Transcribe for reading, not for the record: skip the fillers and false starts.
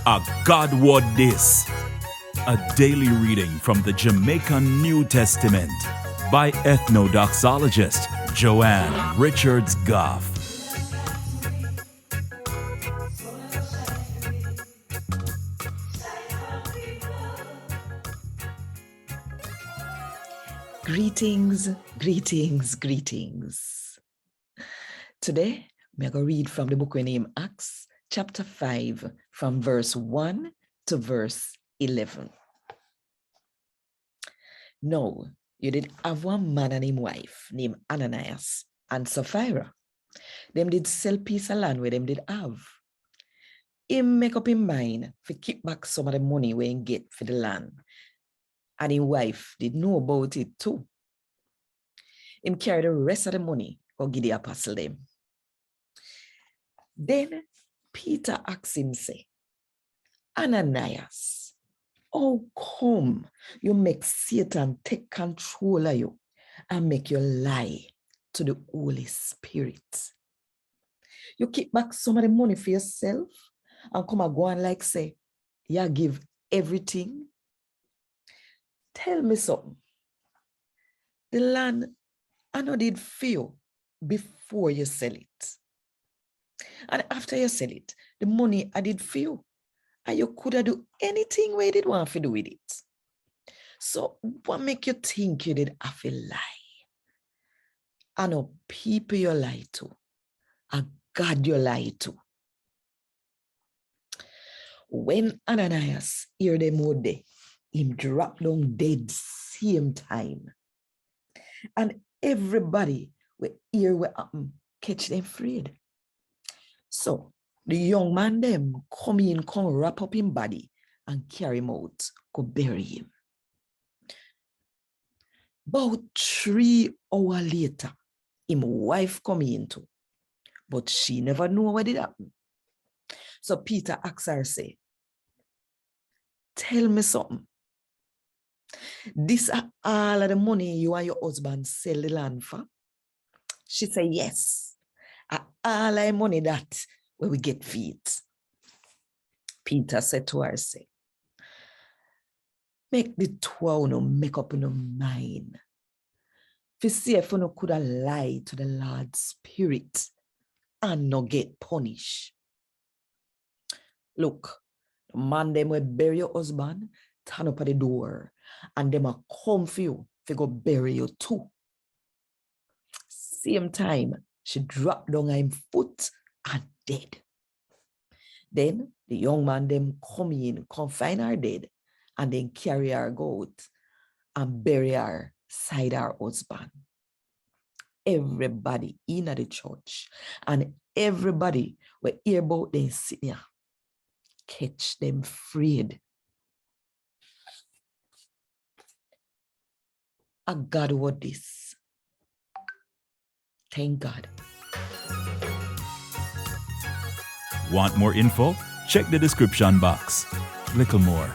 A Gad Wod Dis, a daily reading from the Jamaican New Testament by Ethnodoxologist Joanne Richards Goffe. Greetings, greetings, greetings. Today, I'm going to read from the book we name Acts, chapter 5, from verse 1 to verse 11. Now, you did have one man and his wife named Ananias and Sapphira. Them did sell piece of land where them did have. Him make up in mind to keep back some of the money we get for the land. And his wife did know about it too. Him carry the rest of the money or give the apostle them. Then Peter asked him, say, Ananias, how come you make Satan take control of you and make you lie to the Holy Spirit? You keep back some of the money for yourself and come and go and like say, you give everything. Tell me something. The land I know did feel before you sell it. And after you sell it, the money I did feel. And you could have do anything where you did want to do with it. So what make you think you did have a lie? I know people you lie to. And God you lie to. When Ananias hear them out there, him drop down dead same time. And everybody will hear what happen, catch them afraid. So the young man them come wrap up him body and carry him out, go bury him. About 3 hours later, him wife come in too, but she never know what did happen. So Peter asks her, say, tell me something. This are all of the money you and your husband sell the land for? She said, yes. All of the money that where we get feet. Peter said to her, say, make the two of you make up in your mind. If you see if you could have lied to the Lord's Spirit and not get punished. Look, the man them will bury your husband, turn up at the door, and them will come for you if you go bury you too. Same time, she dropped down her foot and dead. Then the young man them come find her dead, and then carry her out and bury her side her husband. Everybody in the church and everybody will hear about them sitting here. Catch them afraid. A Gad Wod Dis. Thank God. Want more info? Check the description box. Little more.